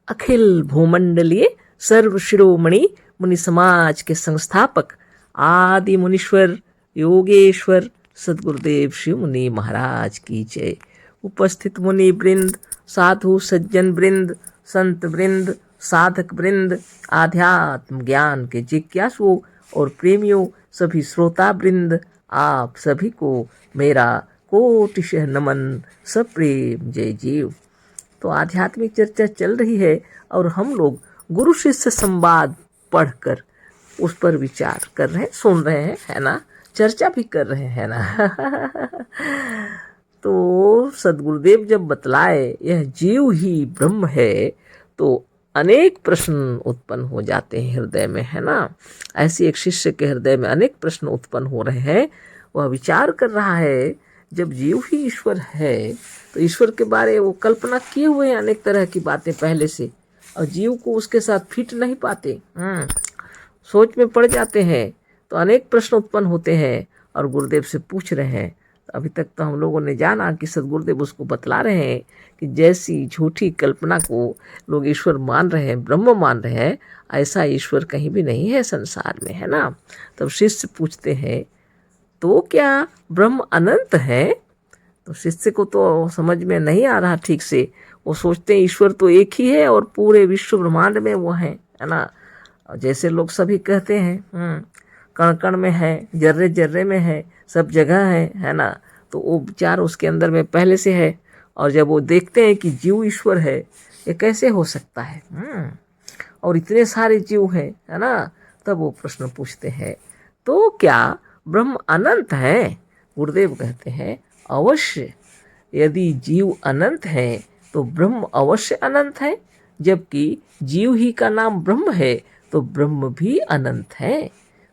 अखिल भूमंडलीय सर्व शिरोमणि मुनि समाज के संस्थापक आदि मुनीश्वर योगेश्वर सदगुरुदेव शिव मुनि महाराज की जय। उपस्थित मुनि वृंद, साधु सज्जन वृंद, संत वृंद, साधक वृंद, आध्यात्म ज्ञान के जिज्ञासुओं और प्रेमियों, सभी श्रोता वृंद, आप सभी को मेरा कोटिशः नमन, सप्रेम जय जीव। तो आध्यात्मिक चर्चा चल रही है और हम लोग गुरु शिष्य संवाद पढ़कर उस पर विचार कर रहे हैं, सुन रहे हैं, है ना, चर्चा भी कर रहे हैं ना। तो सदगुरुदेव जब बतलाए यह जीव ही ब्रह्म है तो अनेक प्रश्न उत्पन्न हो जाते हैं हृदय में, है ना। ऐसे एक शिष्य के हृदय में अनेक प्रश्न उत्पन्न हो रहे हैं। वह विचार कर रहा है जब जीव ही ईश्वर है तो ईश्वर के बारे वो कल्पना किए हुए हैं अनेक तरह की बातें पहले से, और जीव को उसके साथ फिट नहीं पाते, सोच में पड़ जाते हैं। तो अनेक प्रश्न उत्पन्न होते हैं और गुरुदेव से पूछ रहे हैं। अभी तक तो हम लोगों ने जाना कि सदगुरुदेव उसको बतला रहे हैं कि जैसी झूठी कल्पना को लोग ईश्वर मान रहे हैं, ब्रह्म मान रहे हैं, ऐसा ईश्वर कहीं भी नहीं है संसार में, है ना। तब शिष्य पूछते हैं तो क्या ब्रह्म अनंत है? तो शिष्य को तो समझ में नहीं आ रहा ठीक से। वो सोचते हैं ईश्वर तो एक ही है और पूरे विश्व ब्रह्मांड में वो है ना। जैसे लोग सभी कहते हैं कण कण में है, जर्रे जर्रे में है, सब जगह है ना। तो वो विचार उसके अंदर में पहले से है। और जब वो देखते हैं कि जीव ईश्वर है, ये कैसे हो सकता है, और इतने सारे जीव हैं, है ना, तब वो प्रश्न पूछते हैं तो क्या ब्रह्म अनंत है? गुरुदेव कहते हैं अवश्य, यदि जीव अनंत है तो ब्रह्म अवश्य अनंत है। जबकि जीव ही का नाम ब्रह्म है तो ब्रह्म भी अनंत है।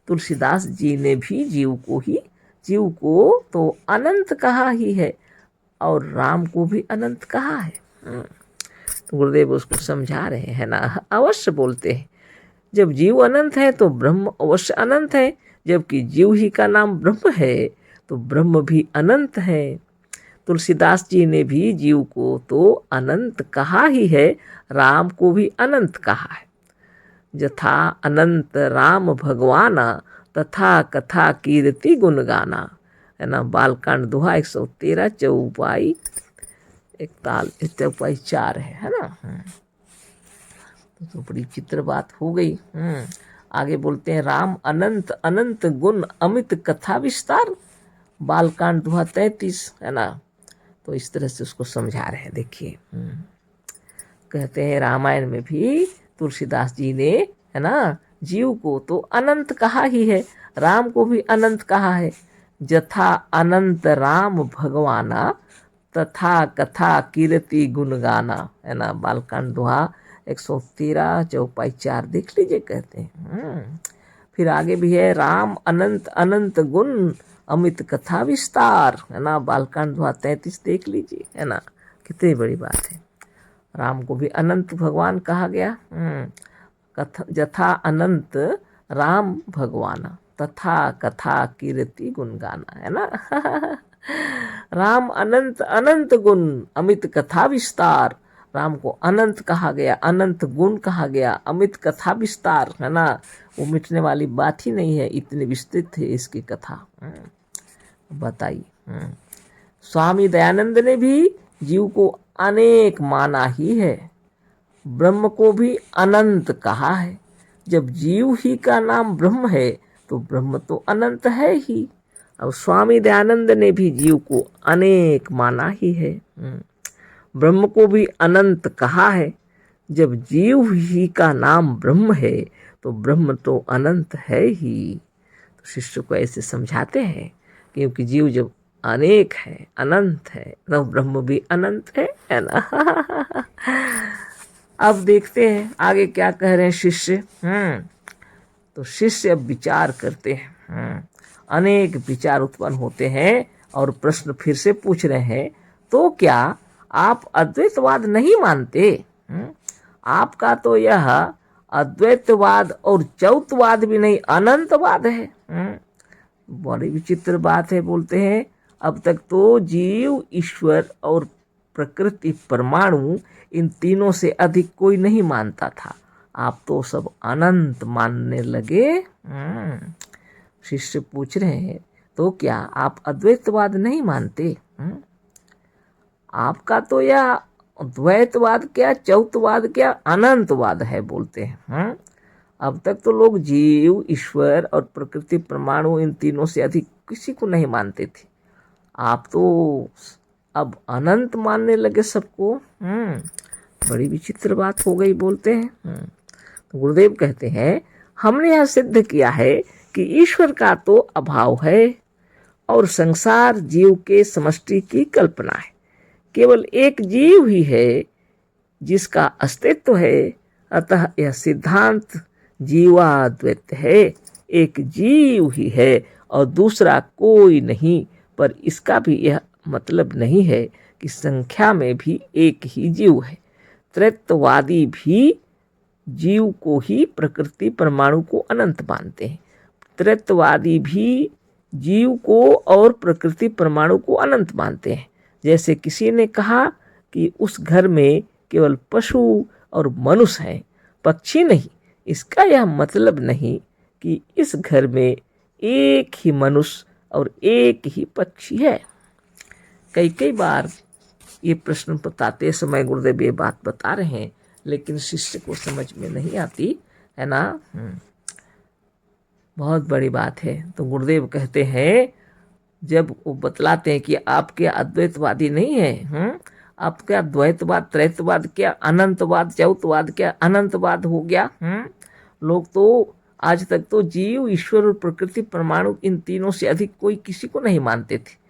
तुलसीदास जी ने भी जीव को तो अनंत कहा ही है और राम को भी अनंत कहा है। तो गुरुदेव उसको समझा रहे हैं ना, अवश्य बोलते हैं जब जीव अनंत है तो ब्रह्म अवश्य अनंत है। जबकि जीव ही का नाम ब्रह्म है तो ब्रह्म भी अनंत है। तुलसीदास जी ने भी जीव को तो अनंत कहा ही है, राम को भी अनंत कहा है। यथा अनंत राम भगवाना तथा कथा कीर्ति गुण गाना, है ना। बालकांड दोहा 113 चौपाई 4 है ना। तो बड़ी चित्र बात हो गई। आगे बोलते हैं राम अनंत अनंत गुण अमित कथा विस्तार, बालकांड दोहा 33, है ना। तो इस तरह से उसको समझा रहे हैं। देखिए कहते हैं रामायण में भी तुलसीदास जी ने, है ना, जीव को तो अनंत कहा ही है, राम को भी अनंत कहा है। यथा अनंत राम भगवाना तथा कथा कीर्ति गुण गाना, है ना। बालकांड दोहा 113 चौपाई 4 देख लीजिए, कहते हैं। फिर आगे भी है राम अनंत अनंत गुण अमित कथा विस्तार, है ना। बालकांड दोहा 33 देख लीजिए, है ना। कितनी बड़ी बात है। राम को भी अनंत भगवान कहा गया। कथा यथा अनंत राम भगवान तथा कथा कीर्ति गुण गाना, है ना। राम अनंत अनंत गुण अमित कथा विस्तार, राम को अनंत कहा गया, अनंत गुण कहा गया, अमित कथा विस्तार, है ना। वो मिटने वाली बात ही नहीं है, इतनी विस्तृत है इसकी कथा। बताइए, स्वामी दयानंद ने भी जीव को अनेक माना ही है, ब्रह्म को भी अनंत कहा है। जब जीव ही का नाम ब्रह्म है तो ब्रह्म तो अनंत है ही। और स्वामी दयानंद ने भी जीव को अनेक माना ही है, ब्रह्म को भी अनंत कहा है। जब जीव ही का नाम ब्रह्म है तो ब्रह्म तो अनंत है ही। तो शिष्य को ऐसे समझाते हैं क्योंकि जीव जब अनेक है, अनंत है, तो ब्रह्म भी अनंत है ना। अब देखते हैं आगे क्या कह रहे हैं शिष्य। तो शिष्य अब विचार करते हैं। अनेक विचार उत्पन्न होते हैं और प्रश्न फिर से पूछ रहे हैं तो क्या आप अद्वैतवाद नहीं मानते? आपका तो यह अद्वैतवाद और चौथवाद भी नहीं, अनंतवाद है। बड़ी विचित्र बात है। बोलते हैं अब तक तो जीव, ईश्वर और प्रकृति, परमाणु इन तीनों से अधिक कोई नहीं मानता था, आप तो सब अनंत मानने लगे। शिष्य पूछ रहे हैं, तो क्या आप अद्वैतवाद नहीं मानते? आपका तो यह द्वैतवाद क्या, चौथवाद क्या, अनंतवाद है बोलते हैं। अब तक तो लोग जीव, ईश्वर और प्रकृति, परमाणु, इन तीनों से अधिक किसी को नहीं मानते थे। आप तो अब अनंत मानने लगे सबको। बड़ी विचित्र बात हो गई बोलते हैं। तो गुरुदेव कहते हैं, हमने यह सिद्ध किया है कि ईश्वर का तो अभाव है और संसार जीव के समष्टि की कल्पना है। केवल एक जीव ही है जिसका अस्तित्व है, अतः यह सिद्धांत जीवाद्वैत है। एक जीव ही है और दूसरा कोई नहीं, पर इसका भी यह मतलब नहीं है कि संख्या में भी एक ही जीव है। त्रैतवादी भी जीव को ही प्रकृति, परमाणु को अनंत मानते हैं। त्रैतवादी भी जीव को और प्रकृति, परमाणु को अनंत मानते हैं। जैसे किसी ने कहा कि उस घर में केवल पशु और मनुष्य हैं, पक्षी नहीं। इसका यह मतलब नहीं कि इस घर में एक ही मनुष्य और एक ही पक्षी है। कई कई बार ये प्रश्न बताते समय गुरुदेव ये बात बता रहे हैं, लेकिन शिष्य को समझ में नहीं आती है ना। बहुत बड़ी बात है। तो गुरुदेव कहते हैं, जब वो बतलाते हैं कि आप क्या अद्वैतवादी नहीं है, आप क्या द्वैतवाद, त्रैतवाद, क्या अनंतवाद, चौथवाद, क्या अनंतवाद हो गया। लोग तो आज तक तो जीव, ईश्वर और प्रकृति, परमाणु, इन तीनों से अधिक कोई किसी को नहीं मानते थे।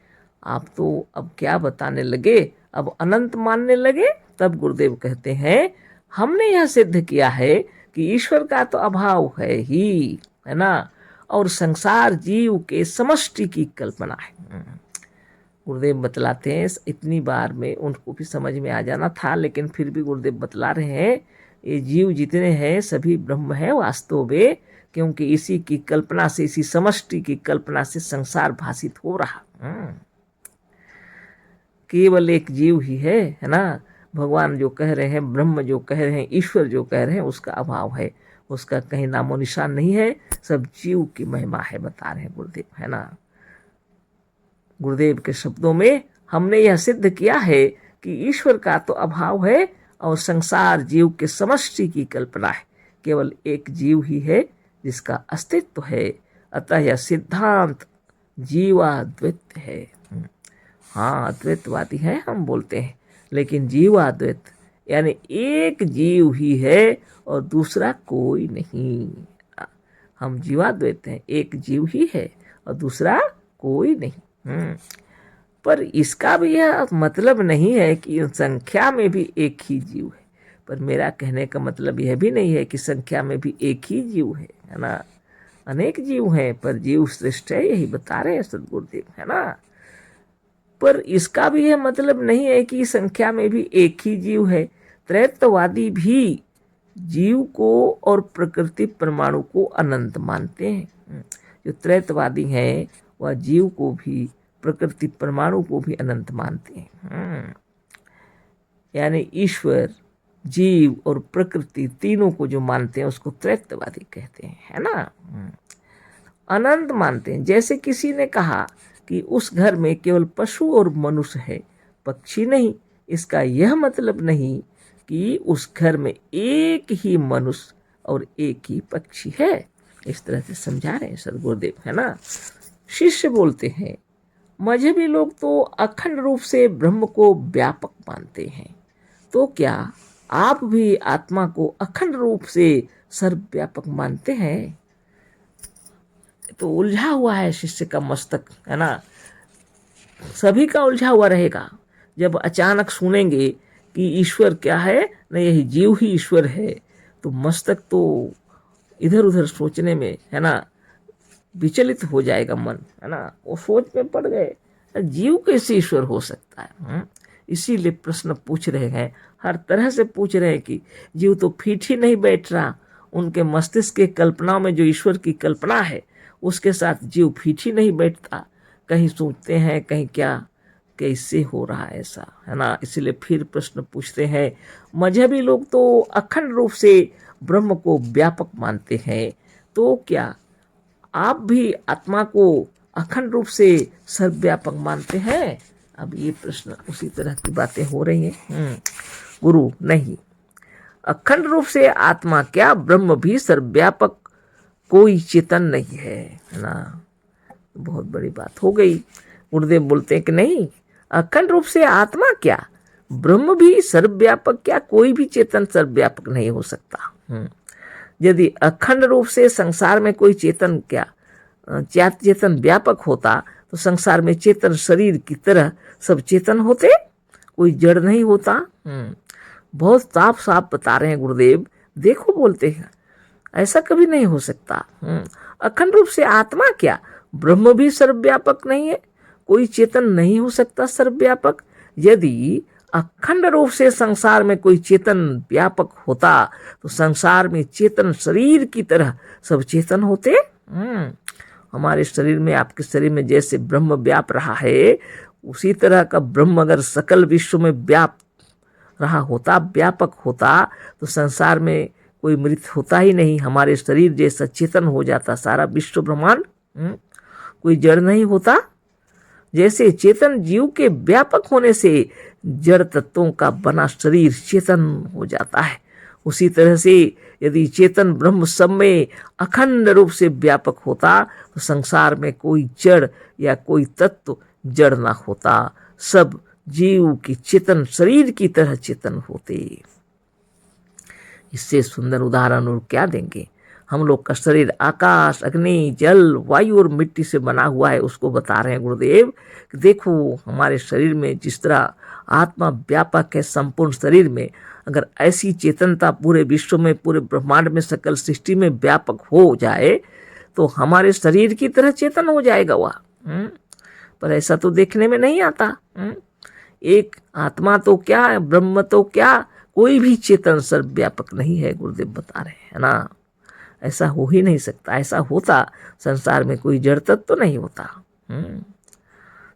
आप तो अब क्या बताने लगे, अब अनंत मानने लगे। तब गुरुदेव कहते हैं, हमने यह सिद्ध किया है कि ईश्वर का तो अभाव है ही, है ना, और संसार जीव के समष्टि की कल्पना है। गुरुदेव बतलाते हैं, इतनी बार में उनको भी समझ में आ जाना था, लेकिन फिर भी गुरुदेव बतला रहे हैं, ये जीव जितने हैं सभी ब्रह्म है वास्तव में, क्योंकि इसी की कल्पना से, इसी समष्टि की कल्पना से संसार भाषित हो रहा। केवल एक जीव ही है ना। भगवान जो कह रहे हैं, ब्रह्म जो कह रहे हैं, ईश्वर जो कह रहे हैं, उसका अभाव है, उसका कहीं नामो निशान नहीं है। सब जीव की महिमा है, बता रहे हैं गुरुदेव, है ना। गुरुदेव के शब्दों में, हमने यह सिद्ध किया है कि ईश्वर का तो अभाव है और संसार जीव के समष्टि की कल्पना है। केवल एक जीव ही है जिसका अस्तित्व है, अतः यह सिद्धांत जीवाद्वैत है। हाँ, अद्वैतवादी है हम बोलते हैं, लेकिन जीवाद्वैत यानी एक जीव ही है और दूसरा कोई नहीं। हम जीवाद्वैत हैं, एक जीव ही है और दूसरा कोई नहीं। पर इसका भी यह मतलब नहीं है कि संख्या में भी एक ही जीव है। पर मेरा कहने का मतलब यह भी नहीं है कि संख्या में भी एक ही जीव है ना। अनेक जीव हैं, पर जीव श्रेष्ठ है, यही बता रहे हैं सद्गुरुदेव, है ना। पर इसका भी यह मतलब नहीं है कि संख्या में भी एक ही जीव है। त्रैतवादी भी जीव को और प्रकृति, परमाणु को अनंत मानते हैं। जो त्रैतवादी हैं वह जीव को भी, प्रकृति, परमाणु को भी अनंत मानते हैं। यानी ईश्वर, जीव और प्रकृति तीनों को जो मानते हैं उसको त्रैतवादी कहते हैं, है ना। अनंत मानते हैं। जैसे किसी ने कहा कि उस घर में केवल पशु और मनुष्य है, पक्षी नहीं। इसका यह मतलब नहीं कि उस घर में एक ही मनुष्य और एक ही पक्षी है। इस तरह से समझा रहे हैं सद्गुरुदेव, है ना। शिष्य बोलते हैं, मजहबी लोग तो अखंड रूप से ब्रह्म को व्यापक मानते हैं, तो क्या आप भी आत्मा को अखंड रूप से सर्वव्यापक मानते हैं? तो उलझा हुआ है शिष्य का मस्तक, है ना। सभी का उलझा हुआ रहेगा। जब अचानक सुनेंगे कि ईश्वर क्या है, न यही जीव ही ईश्वर है, तो मस्तक तो इधर उधर सोचने में, है ना, विचलित हो जाएगा मन, है ना। वो सोच में पड़ गए, जीव कैसे ईश्वर हो सकता है। इसीलिए प्रश्न पूछ रहे हैं, हर तरह से पूछ रहे हैं कि जीव तो फिट ही नहीं बैठ रहा। उनके मस्तिष्क के कल्पनाओं में जो ईश्वर की कल्पना है उसके साथ जीव फिट ही नहीं बैठता। कहीं सोचते हैं, कहीं क्या कैसे हो रहा है ऐसा, है ना। इसलिए फिर प्रश्न पूछते हैं, मजहबी लोग तो अखंड रूप से ब्रह्म को व्यापक मानते हैं, तो क्या आप भी आत्मा को अखंड रूप से सर्वव्यापक मानते हैं? अब ये प्रश्न उसी तरह की बातें हो रही हैं। गुरु, नहीं, अखंड रूप से आत्मा क्या, ब्रह्म भी सर्वव्यापक कोई चेतन नहीं है ना। बहुत बड़ी बात हो गई। गुरुदेव बोलते हैं कि नहीं, अखंड रूप से आत्मा क्या, ब्रह्म भी सर्वव्यापक क्या, कोई भी चेतन सर्वव्यापक नहीं हो सकता। यदि अखंड रूप से संसार में कोई चेतन क्या चेतन व्यापक होता तो संसार में चेतन शरीर की तरह सब चेतन होते, कोई जड़ नहीं होता। बहुत साफ साफ बता रहे हैं गुरुदेव, देखो बोलते हैं ऐसा कभी नहीं हो सकता। अखंड रूप से आत्मा क्या, ब्रह्म भी सर्वव्यापक नहीं है, कोई चेतन नहीं हो सकता सर्वव्यापक। यदि अखंड रूप से संसार में कोई चेतन व्यापक होता तो संसार में चेतन शरीर की तरह सब चेतन होते। हमारे शरीर में, आपके शरीर में जैसे ब्रह्म व्याप रहा है, उसी तरह का ब्रह्म अगर सकल विश्व में व्याप रहा होता, व्यापक होता, तो संसार में कोई मृत होता ही नहीं। हमारे शरीर जैसा चेतन हो जाता सारा विश्व ब्रह्मांड, कोई जड़ नहीं होता। जैसे चेतन जीव के व्यापक होने से जड़ तत्वों का बना शरीर चेतन हो जाता है, उसी तरह से यदि चेतन ब्रह्म सब में अखंड रूप से व्यापक होता तो संसार में कोई जड़ या कोई तत्व जड़ ना होता, सब जीव की चेतन शरीर की तरह चेतन होते। इससे सुंदर उदाहरण और क्या देंगे। हम लोग का शरीर आकाश, अग्नि, जल, वायु और मिट्टी से बना हुआ है, उसको बता रहे हैं गुरुदेव कि देखो हमारे शरीर में जिस तरह आत्मा व्यापक है संपूर्ण शरीर में, अगर ऐसी चेतनता पूरे विश्व में, पूरे ब्रह्मांड में, सकल सृष्टि में व्यापक हो जाए तो हमारे शरीर की तरह चेतन हो जाएगा वह। पर ऐसा तो देखने में नहीं आता। एक आत्मा तो क्या है, ब्रह्म तो क्या, कोई भी चेतन सर्वव्यापक नहीं है, गुरुदेव बता रहे हैं ना। ऐसा हो ही नहीं सकता। ऐसा होता संसार में कोई जड़ तत्व तो नहीं होता।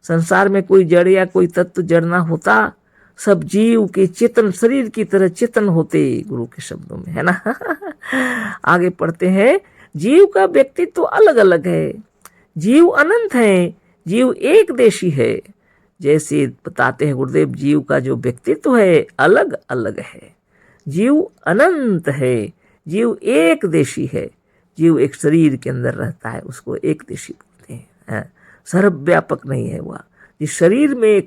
संसार में कोई जड़ या कोई तत्व जड़ ना होता, सब जीव के चेतन शरीर की तरह चेतन होते, गुरु के शब्दों में, है ना। आगे पढ़ते हैं, जीव का व्यक्तित्व तो अलग अलग है, जीव अनंत है, जीव एक देशी है। जैसे बताते हैं गुरुदेव, जीव का जो व्यक्तित्व है अलग अलग है, जीव अनंत है, जीव एक देशी है। जीव एक शरीर के अंदर रहता है, उसको एक देशी बोलते हैं, सर्वव्यापक नहीं है वह। जिस शरीर में,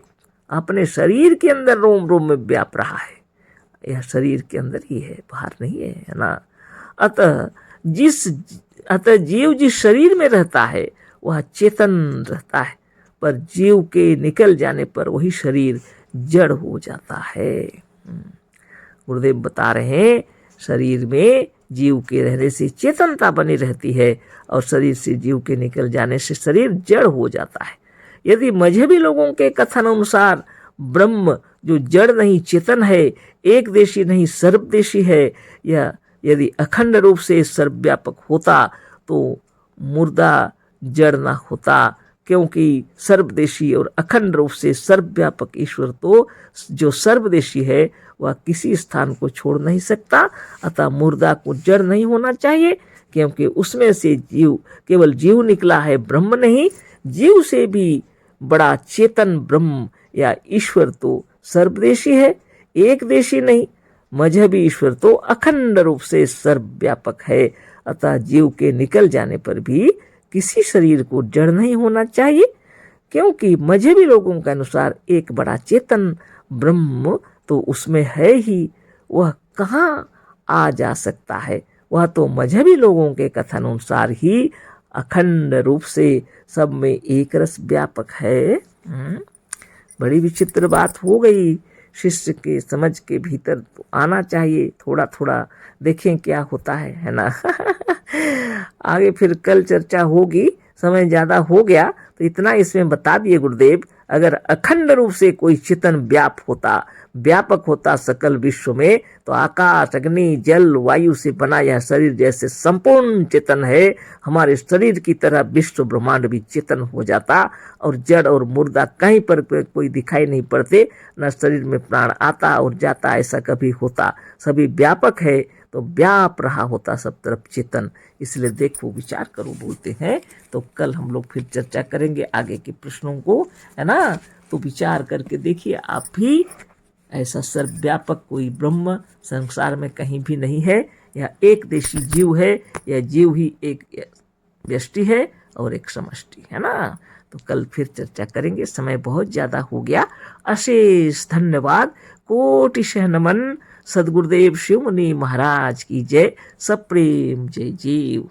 अपने शरीर के अंदर रोम रोम में व्याप रहा है, यह शरीर के अंदर ही है, बाहर नहीं है, है ना। अतः जीव जिस शरीर में रहता है वह चेतन रहता है, पर जीव के निकल जाने पर वही शरीर जड़ हो जाता है। गुरुदेव बता रहे हैं, शरीर में जीव के रहने से चेतनता बनी रहती है और शरीर से जीव के निकल जाने से शरीर जड़ हो जाता है। यदि मजहबी लोगों के कथन अनुसार ब्रह्म जो जड़ नहीं चेतन है, एक देशी नहीं सर्वदेशी है, या यदि अखंड रूप से सर्वव्यापक होता तो मुर्दा जड़ ना होता, क्योंकि सर्वदेशी और अखंड रूप से सर्वव्यापक ईश्वर तो जो सर्वदेशी है वह किसी स्थान को छोड़ नहीं सकता। अतः मुर्दा को जड़ नहीं होना चाहिए, क्योंकि उसमें से जीव, केवल जीव निकला है, ब्रह्म नहीं। जीव से भी बड़ा चेतन ब्रह्म या ईश्वर तो सर्वदेशी है, एक देशी नहीं। मजहबी ईश्वर तो अखंड रूप से सर्वव्यापक है। अतः जीव के निकल जाने पर भी किसी शरीर को जड़ नहीं होना चाहिए, क्योंकि मजहबी लोगों के अनुसार एक बड़ा चेतन ब्रह्म तो उसमें है ही, वह कहाँ आ जा सकता है। वह तो मजहबी लोगों के कथन अनुसार ही अखंड रूप से सब में एक रस व्यापक है। बड़ी विचित्र बात हो गई। शिष्य के समझ के भीतर तो आना चाहिए, थोड़ा थोड़ा देखें क्या होता है ना। आगे फिर कल चर्चा होगी, समय ज़्यादा हो गया तो इतना इसमें बता दिए गुरुदेव। अगर अखंड रूप से कोई चेतन व्यापक होता सकल विश्व में, तो आकाश, अग्नि, जल, वायु से बना यह शरीर जैसे संपूर्ण चेतन है, हमारे शरीर की तरह विश्व ब्रह्मांड भी चेतन हो जाता और जड़ और मुर्दा कहीं पर कोई दिखाई नहीं पड़ते, न शरीर में प्राण आता और जाता, ऐसा कभी होता। सभी व्यापक है तो व्याप रहा होता सब तरफ चेतन। इसलिए देखो, विचार करो बोलते हैं। तो कल हम लोग फिर चर्चा करेंगे आगे के प्रश्नों को, है ना। तो विचार करके देखिए आप भी, ऐसा सर्वव्यापक कोई ब्रह्म संसार में कहीं भी नहीं है। यह एक देशी जीव है, यह जीव ही एक व्यष्टि है और एक समष्टि है ना। तो कल फिर चर्चा करेंगे, समय बहुत ज्यादा हो गया। अशेष धन्यवाद, कोटिशः नमन। सदगुरुदेव शिव मुनि महाराज की जय। सप्रेम जय जीव।